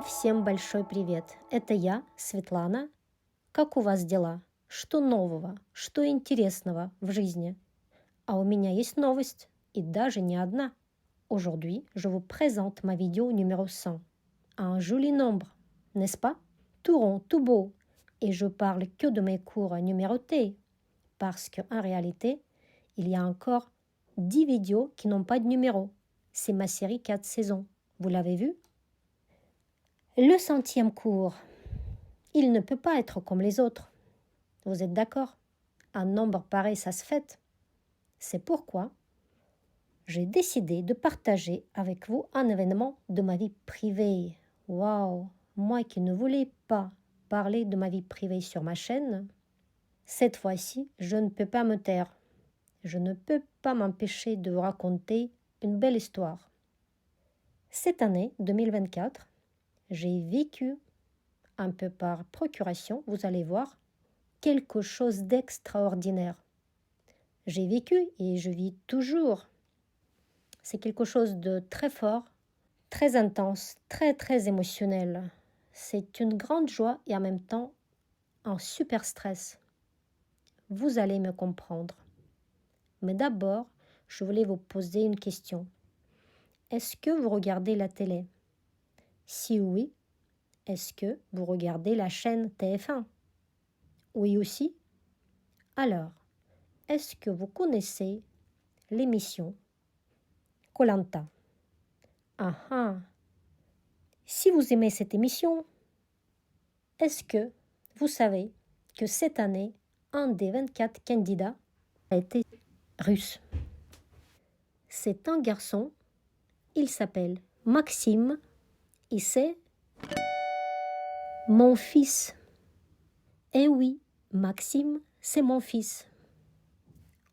всем большой привет. Это я, Светлана. Как у вас дела? Что нового? Что интересного в жизни? А у меня есть новость, и даже не одна. Aujourd'hui, je vous présente ma vidéo numéro 100. Un joli nombre, n'est-ce pas? Tout rond, tout beau. Et je parle que de mes cours numérotés. Parce qu'en réalité, il y a encore 10 vidéos qui n'ont pas de numéro. C'est ma série 4 saisons. Vous l'avez vu? Le 100e cours, il ne peut pas être comme les autres. Vous êtes d'accord? Un nombre pareil, ça se fête. C'est pourquoi j'ai décidé de partager avec vous un événement de ma vie privée. Waouh! Moi qui ne voulais pas parler de ma vie privée sur ma chaîne, cette fois-ci, je ne peux pas me taire. Je ne peux pas m'empêcher de vous raconter une belle histoire. Cette année 2024, j'ai vécu, un peu par procuration, vous allez voir, quelque chose d'extraordinaire. J'ai vécu et je vis toujours. C'est quelque chose de très fort, très intense, très émotionnel. C'est une grande joie et en même temps un super stress. Vous allez me comprendre. Mais d'abord, je voulais vous poser une question. Est-ce que vous regardez la télé? Si oui, est-ce que vous regardez la chaîne TF1? Oui aussi? Alors, est-ce que vous connaissez l'émission Koh Lanta? Ah ah! Si vous aimez cette émission, est-ce que vous savez que cette année, un des 24 candidats a été russe? C'est un garçon, il s'appelle Maxime, et c'est mon fils. Eh oui, Maxime, c'est mon fils.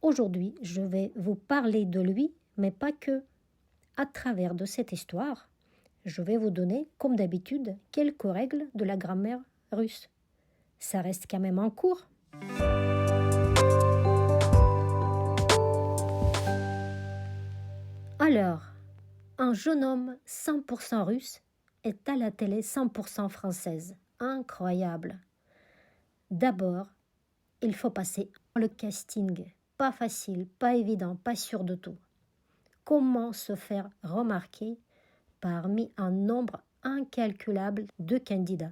Aujourd'hui, je vais vous parler de lui, mais pas que. À travers de cette histoire, je vais vous donner, comme d'habitude, quelques règles de la grammaire russe. Ça reste quand même en cours. Alors, un jeune homme 100% russe est à la télé 100% française. Incroyable. D'abord, il faut passer le casting. Pas facile, pas évident, pas sûr de tout. Comment se faire remarquer parmi un nombre incalculable de candidats?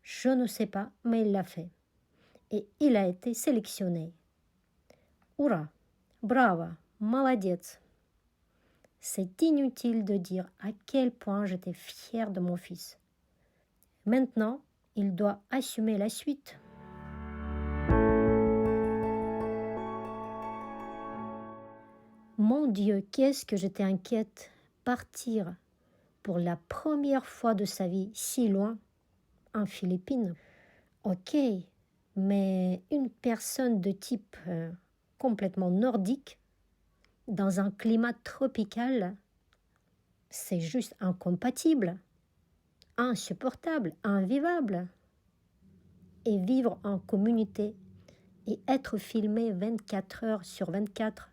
Je ne sais pas, mais il l'a fait. Et il a été sélectionné. Ура! Bravo! Молодец! C'est inutile de dire à quel point j'étais fière de mon fils. Maintenant, il doit assumer la suite. Mon Dieu, qu'est-ce que j'étais inquiète. Partir pour la première fois de sa vie si loin, en Philippines. Ok, mais une personne de type complètement nordique, dans un climat tropical, c'est juste incompatible, insupportable, invivable. Et vivre en communauté et être filmé 24 heures sur 24,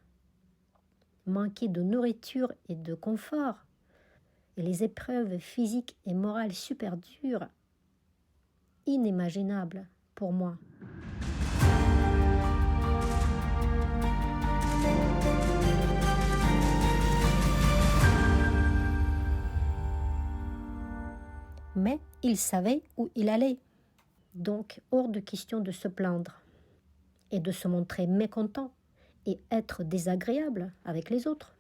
manquer de nourriture et de confort, et les épreuves physiques et morales super dures, inimaginables pour moi. Mais il savait où il allait, donc hors de question de se plaindre et de se montrer mécontent et être désagréable avec les autres.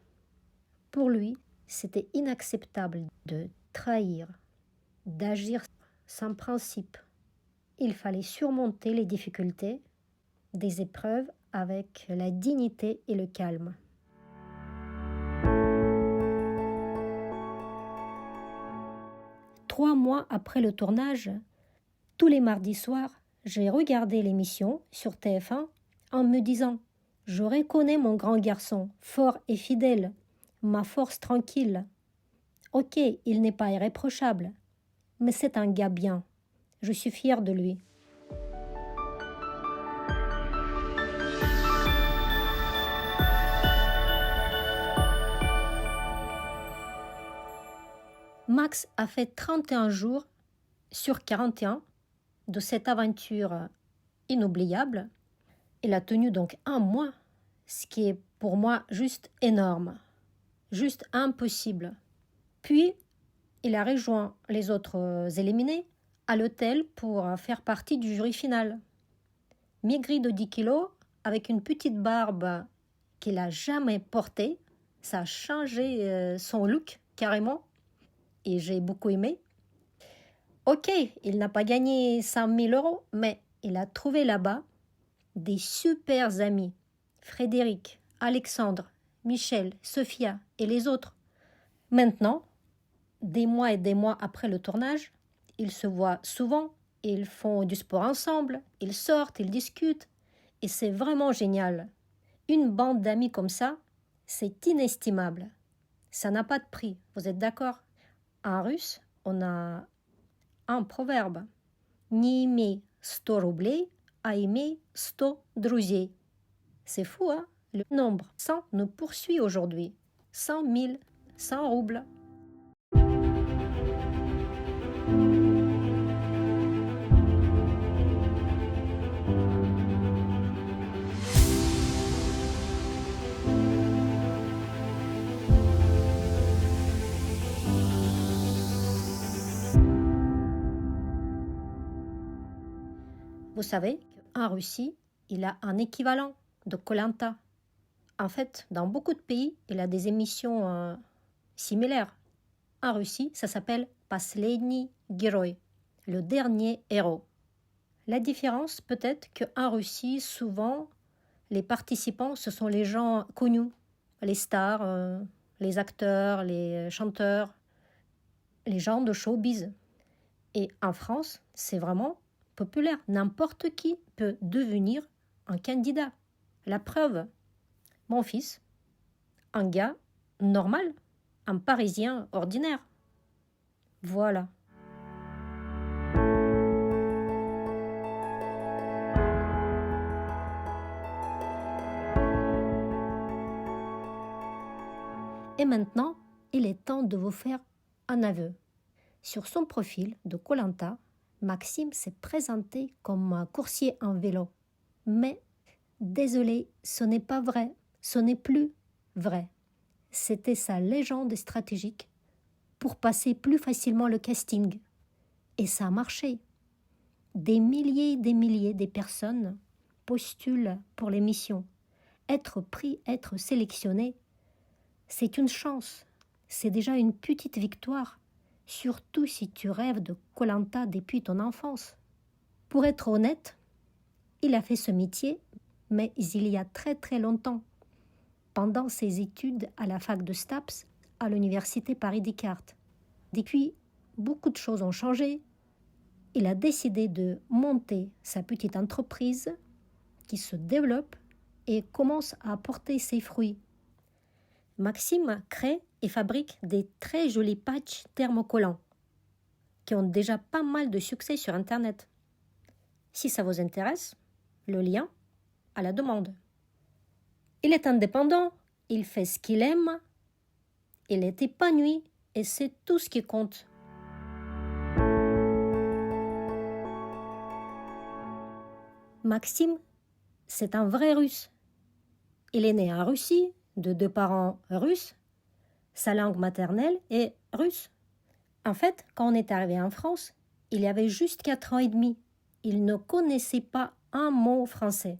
Pour lui, c'était inacceptable de trahir, d'agir sans principe. Il fallait surmonter les difficultés des épreuves avec la dignité et le calme. Trois mois après le tournage, tous les mardis soirs, j'ai regardé l'émission sur TF1 en me disant « Je reconnais mon grand garçon, fort et fidèle, ma force tranquille. Ok, il n'est pas irréprochable, mais c'est un gars bien. Je suis fière de lui. » Max Max a fait 31 jours sur 41 de cette aventure inoubliable. Il a tenu donc un mois, ce qui est pour moi juste énorme, juste impossible. Puis, il a rejoint les autres éliminés à l'hôtel pour faire partie du jury final. Maigri de 10 kilos, avec une petite barbe qu'il n'a jamais portée, ça a changé son look carrément et j'ai beaucoup aimé. Ok, il n'a pas gagné 100 000 euros, mais il a trouvé là-bas des super amis. Frédéric, Alexandre, Michel, Sophia et les autres. Maintenant, des mois et des mois après le tournage, ils se voient souvent, ils font du sport ensemble, ils sortent, ils discutent. Et c'est vraiment génial. Une bande d'amis comme ça, c'est inestimable. Ça n'a pas de prix, vous êtes d'accord? En russe, on a un proverbe. Не имей 100 рублей, а имей 100 друзей. C'est fou, hein? Le nombre 100 nous poursuit aujourd'hui. 100 000, 100 roubles. Vous savez, en Russie, il a un équivalent de koh Lanta. En fait, dans beaucoup de pays, il a des émissions similaires. En Russie, ça s'appelle Последний герой, le dernier héros. La différence peut-être qu'en Russie, souvent, les participants, ce sont les gens connus, les stars, les acteurs, les chanteurs, les gens de showbiz. Et en France, c'est vraiment populaire. N'importe qui peut devenir un candidat. La preuve, mon fils, un gars normal, un Parisien ordinaire. Voilà. Et maintenant, il est temps de vous faire un aveu. Sur son profil de koh Lanta, Maxime s'est présenté comme un coursier en vélo. Mais, désolé, ce n'est pas vrai, ce n'est plus vrai. C'était sa légende stratégique pour passer plus facilement le casting. Et ça a marché. Des milliers de personnes postulent pour l'émission. Être pris, être sélectionné, c'est une chance. C'est déjà une petite victoire. Surtout si tu rêves de koh Lanta depuis ton enfance. Pour être honnête, il a fait ce métier, mais il y a très très longtemps, pendant ses études à la fac de STAPS à l'université Paris-Descartes. Depuis, beaucoup de choses ont changé. Il a décidé de monter sa petite entreprise qui se développe et commence à porter ses fruits. Maxime crée et fabrique des très jolis patchs thermocollants qui ont déjà pas mal de succès sur Internet. Si ça vous intéresse, le lien à la demande. Il est indépendant, il fait ce qu'il aime, il est épanoui et c'est tout ce qui compte. Maxime, c'est un vrai Russe. Il est né en Russie, de 2 parents russes. Sa langue maternelle est russe. En fait, quand on est arrivé en France, il y avait juste 4 ans et demi. Il ne connaissait pas un mot français.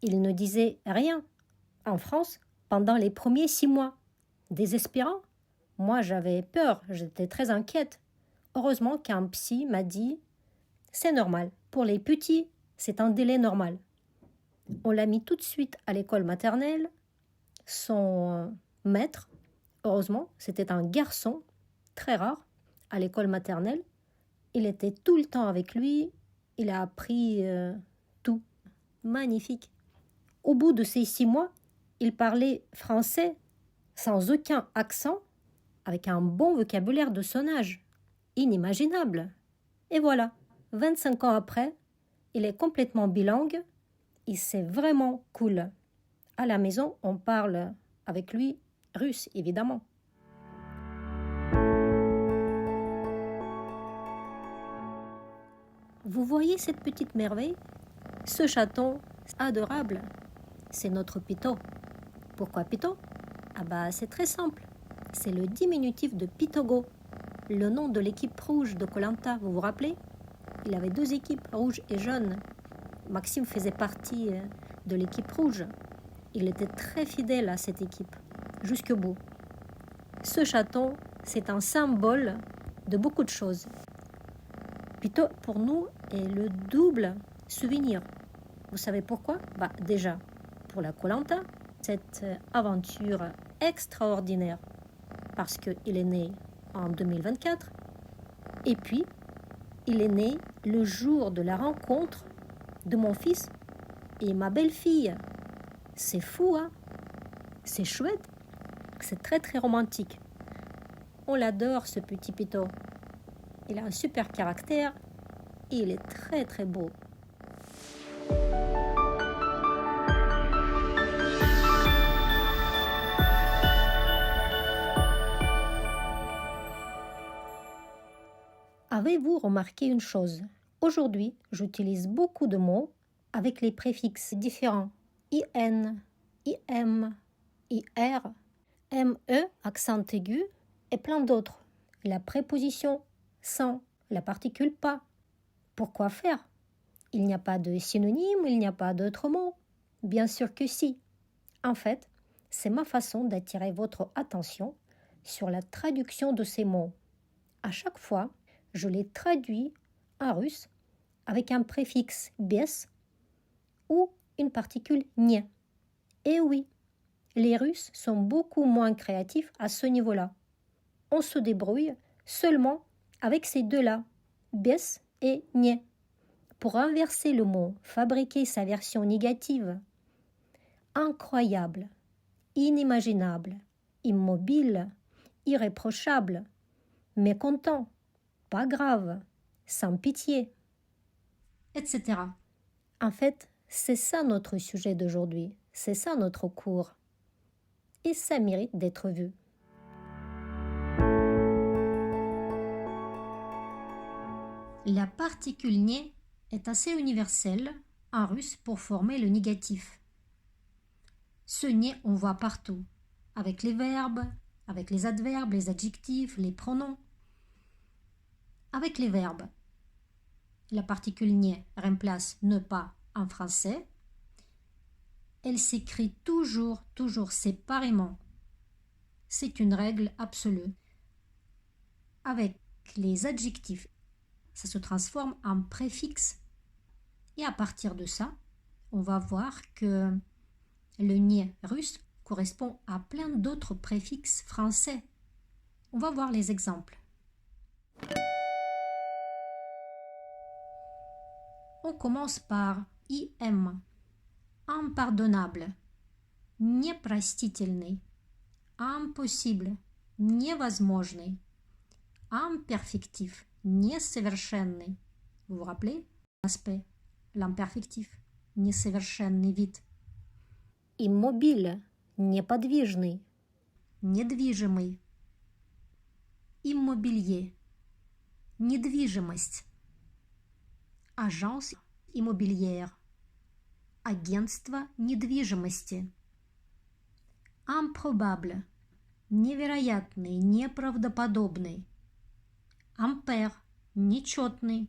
Il ne disait rien. En France, pendant les premiers 6 mois. Désespérant. Moi, j'avais peur, j'étais très inquiète. Heureusement qu'un psy m'a dit « C'est normal, pour les petits, c'est un délai normal. » On l'a mis tout de suite à l'école maternelle. Son maître, heureusement, c'était un garçon, très rare, à l'école maternelle. Il était tout le temps avec lui. Il a appris tout. Magnifique. Au bout de ces 6 mois, il parlait français sans aucun accent, avec un bon vocabulaire de son âge. Inimaginable. Et voilà, 25 ans après, il est complètement bilingue et c'est vraiment cool. À la maison, on parle avec lui russe, évidemment. Vous voyez cette petite merveille? Ce chaton adorable, c'est notre Pito. Pourquoi Pito? Ah bah c'est très simple. C'est le diminutif de Pitogo, le nom de l'équipe rouge de koh, vous vous rappelez? Il avait 2 équipes, rouge et jaune. Maxime faisait partie de l'équipe rouge. Il était très fidèle à cette équipe, jusqu'au bout. Ce chaton, c'est un symbole de beaucoup de choses. Pito, pour nous, est le double souvenir. Vous savez pourquoi? Déjà, pour la koh, cette aventure extraordinaire, parce qu'il est né en 2024, et puis, il est né le jour de la rencontre de mon fils et ma belle-fille. C'est fou, hein? C'est chouette. C'est très, très romantique. On l'adore, ce petit Pito. Il a un super caractère et il est très, très beau. Avez-vous remarqué une chose? Aujourd'hui, j'utilise beaucoup de mots avec les préfixes différents. IN, IM, IR, ME, accent aigu, et plein d'autres. La préposition sans, la particule pas. Pourquoi faire? Il n'y a pas de synonyme, il n'y a pas d'autre mot. Bien sûr que si. En fait, c'est ma façon d'attirer votre attention sur la traduction de ces mots. À chaque fois, je les traduis en russe avec un préfixe без ou une particule nie. Et oui, les Russes sont beaucoup moins créatifs à ce niveau-là. On se débrouille seulement avec ces deux-là, без et nie, pour inverser le mot, fabriquer sa version négative. Incroyable, inimaginable, immobile, irréprochable, mécontent, pas grave, sans pitié, etc. En fait, c'est ça notre sujet d'aujourd'hui, c'est ça notre cours. Et ça mérite d'être vu. La particule nie est assez universelle en russe pour former le négatif. Ce nie, on voit partout, avec les verbes, avec les adverbes, les adjectifs, les pronoms. Avec les verbes, la particule nie remplace ne pas en français. Elle s'écrit toujours séparément. C'est une règle absolue. Avec les adjectifs, ça se transforme en préfixe. Et à partir de ça, on va voir que le nie russe correspond à plein d'autres préfixes français. On va voir les exemples. On commence par IM. Impardonnable, непростительный, impossible, невозможный, imperfectif, несовершенный. Vous vous rappelez l'aspect, l'imperfectif, несовершенный вид. Immobile, неподвижный, недвижимый. Immobilier, недвижимость. Agence immobilière, агентство недвижимости. Improbable, невероятный, неправдоподобный. Ampère, нечетный.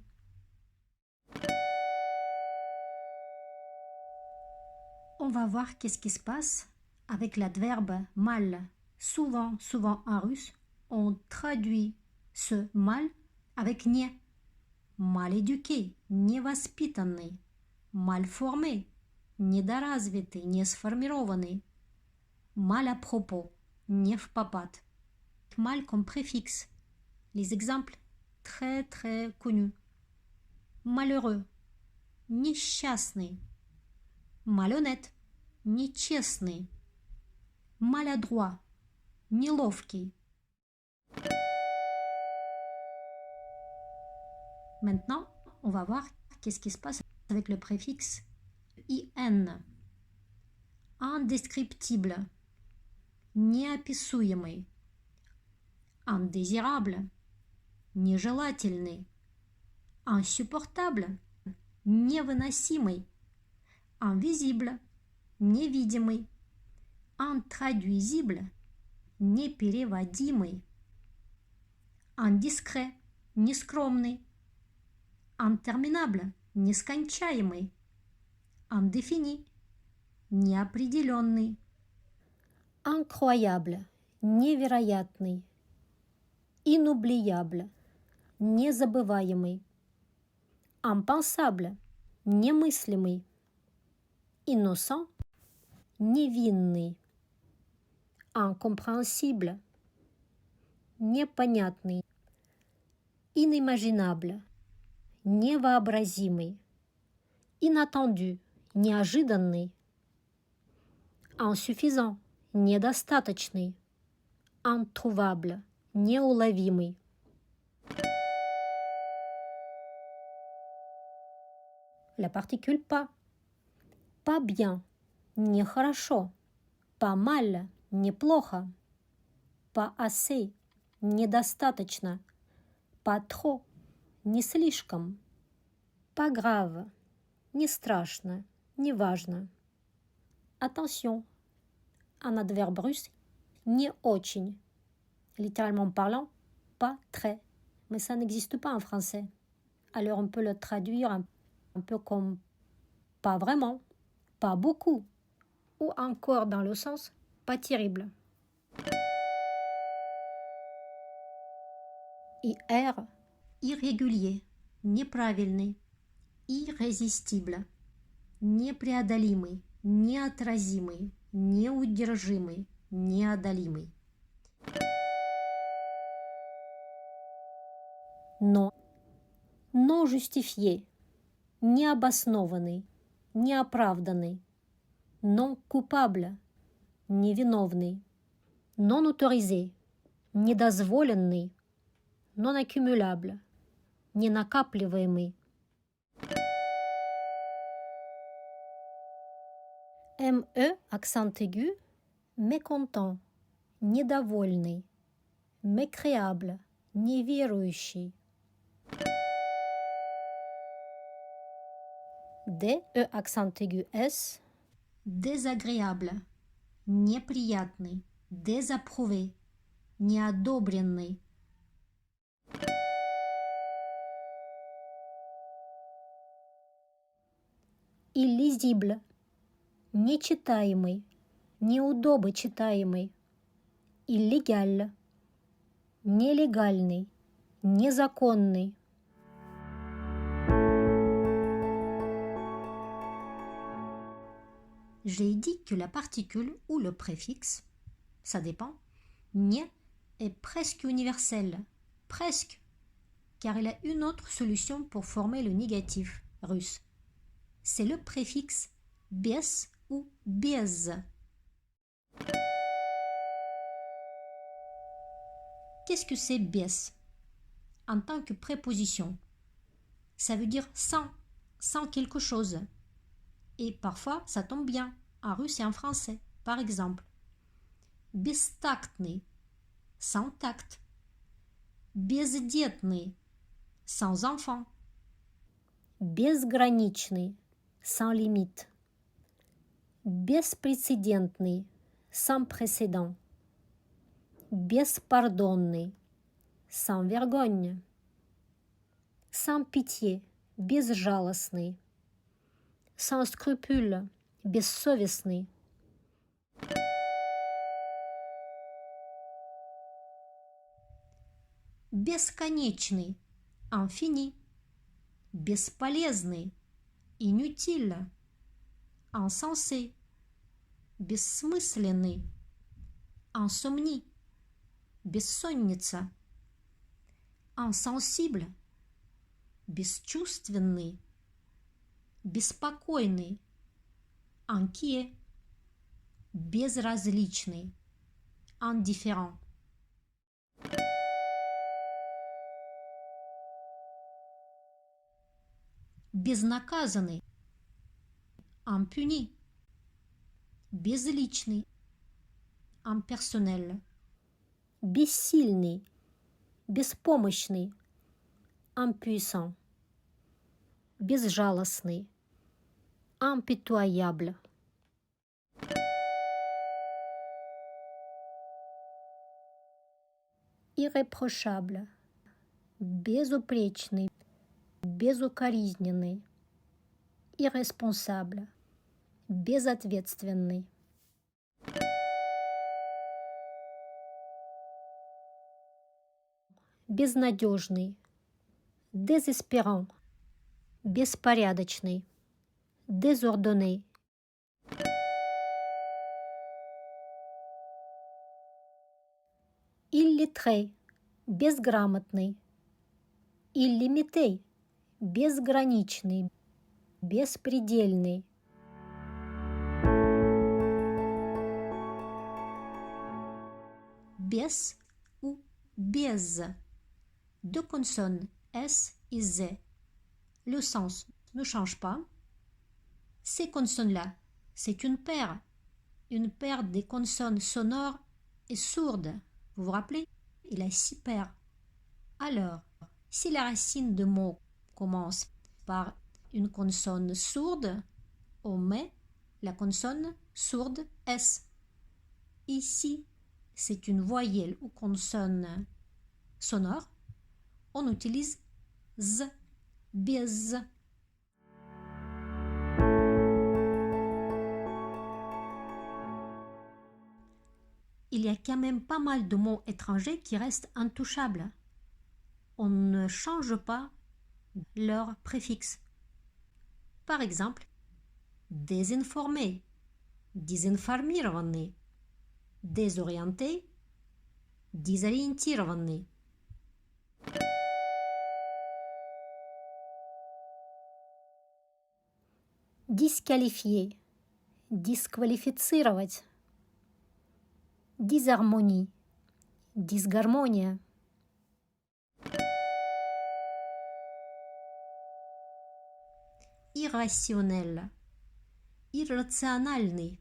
On va voir qu'est-ce qui se passe avec l'adverbe mal. Souvent en russe, on traduit ce mal avec не. Mal éduqué, невоспитанный, mal formé, недоразвитый, несформированный, mal à propos, не в попад. Mal comme préfixe. Les exemples très connus. Malheureux, несчастный. Malhonnête, нечестный. Maladroit, неловкий. Maintenant, on va voir qu'est-ce qui se passe avec le préfixe IN. Indescriptible, Insupportable, невыносимый. Invisible, невидимый. Intraduisible, непереводимый. Indiscret, нескромный. Interminable, нескончаемый. Indéfini, неопределенный. Incroyable, невероятный. Inoubliable, незабываемый. Impensable, немыслимый. Innocent, невинный. Incompréhensible, непонятный. Inimaginable, невообразимый. Inattendu, неожиданный. Insuffisant, недостаточный. Introuvable, неуловимый. La particule pas. Pas bien, нехорошо. Pas mal, неплохо. Pas assez, недостаточно. Pas trop, не слишком. Pas grave, не страшно, не важно. Attention, un adverbe russe, не очень. Littéralement parlant, pas très. Mais ça n'existe pas en français. Alors on peut le traduire un peu comme pas vraiment, pas beaucoup, ou encore dans le sens pas terrible. IR, irrégulier, неправильный. Irrésistible, непреодолимый, неотразимый, неудержимый, неодолимый. Non, non justifié, необоснованный, неоправданный. Non coupable, невиновный. Non autorisé, недозволенный. Non accumulable, ненакапливаемый. ME, accent aigu, mécontent, недовольный. Mécréable, неверующий. D, E, accent aigu S, désagréable, неприятный, désapprouvé, неодобренный. Illisible, нечитаемый, неудобочитаемый. Illégal, нелегальный, незаконный. J'ai dit que la particule ou le préfixe, ça dépend, nie est presque universel, presque, car il a une autre solution pour former le négatif russe. C'est le préfixe без ou без. Qu'est-ce que c'est без en tant que préposition? Ça veut dire sans quelque chose. Et parfois, ça tombe bien, en russe et en français. Par exemple, бестактный, sans tact. Бездетный, sans enfant. Безграничный, sans limite. Беспрецедентный, sans précédent. Беспардонный, sans vergogne. Sans pitié, безжалостный. Sans scrupule, бессовестный. Бесконечный, infini. Бесполезный, inutile. Insensé, бессмысленный. Insomnie, бессонница. Insensible, бесчувственный. Беспокойный, inquiet. Безразличный, indifférent. Безнаказанный, impuni. Безличный, impersonnel. Бессильный, беспомощный, impuissant. безжалостный, impitoyable. Irréprochable, безупречный, безукоризненный. Irresponsable, безответственный. Безнадежный, désespérant, беспорядочный, désordonné. Illettré, безграмотный. Illimité, безграничный, беспредельный. Без ou без. Deux consonnes S et Z. Le sens ne change pas. Ces consonnes-là, c'est une paire des consonnes sonores et sourdes. Vous vous rappelez? Il a 6 paires. Alors, si la racine de mot commence par une consonne sourde, on met la consonne sourde S. Ici, c'est une voyelle ou consonne sonore. On utilise Z, bez. Il y a quand même pas mal de mots étrangers qui restent intouchables. On ne change pas leur préfixe. Par exemple, désinformé, désinформированный, désorienté, дезориентированный. Disqualifier, дисквалифицировать. Disharmonie, дисгармония. Irrationnel, irрациональный.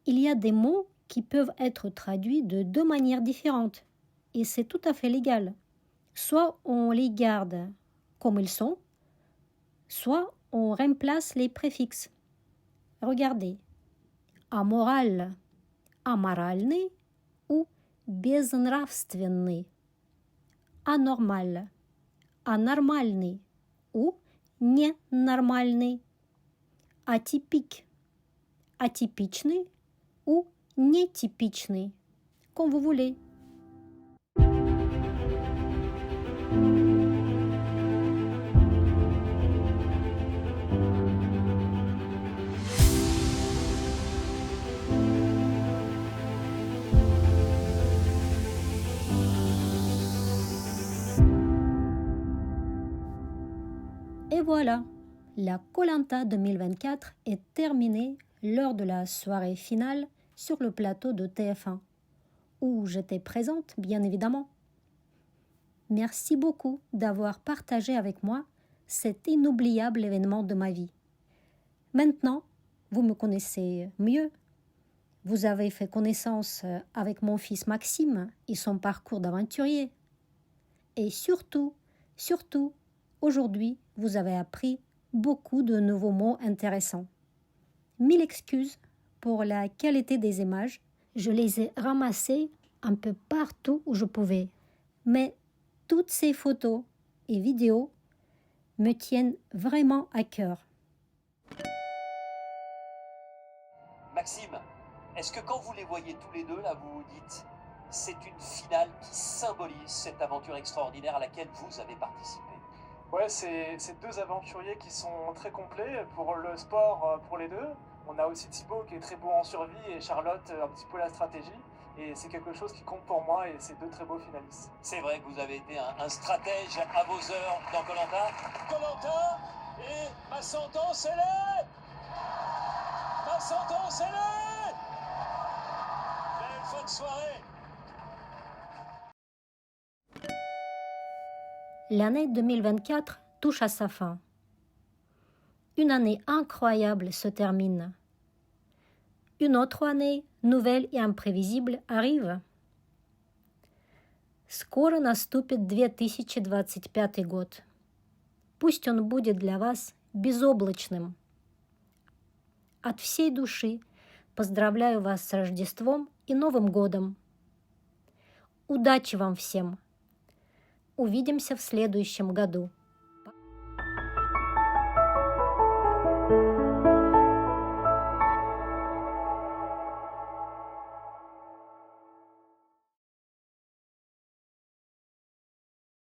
Il y a des mots qui peuvent être traduits de 2 manières différentes, et c'est tout à fait légal. Soit on les garde comme ils sont, soit on remplace les préfixes. Regardez, amoral, аморальный ou безнравственный, anormal, anormальный ou ненормальный, atypique, atypičný ou nétypičný, comme vous voulez. Et voilà, la Koh-Lanta 2024 est terminée lors de la soirée finale sur le plateau de TF1, où j'étais présente, bien évidemment. Merci beaucoup d'avoir partagé avec moi cet inoubliable événement de ma vie. Maintenant, vous me connaissez mieux. Vous avez fait connaissance avec mon fils Maxime et son parcours d'aventurier. Et surtout, aujourd'hui, vous avez appris beaucoup de nouveaux mots intéressants. 1000 excuses pour la qualité des images. Je les ai ramassées un peu partout où je pouvais. Mais toutes ces photos et vidéos me tiennent vraiment à cœur. Maxime, est-ce que quand vous les voyez tous les deux, là, vous vous dites c'est une finale qui symbolise cette aventure extraordinaire à laquelle vous avez participé? Ouais, c'est 2 aventuriers qui sont très complets pour le sport, pour les deux. On a aussi Thibaut qui est très beau en survie et Charlotte un petit peu la stratégie. Et c'est quelque chose qui compte pour moi et c'est 2 très beaux finalistes. C'est vrai que vous avez été un stratège à vos heures dans Koh-Lanta. Koh-Lanta et ma sentence elle est... Ma sentence elle est... Belle fin de soirée. L'année 2024 touche à sa fin. Une année incroyable se termine. Une autre année, nouvelle et imprévisible, arrive. Скоро наступит 2025 год. Пусть он будет для вас безоблачным. От всей души поздравляю вас с Рождеством и Новым годом. Удачи вам всем! Увидимся в следующем году.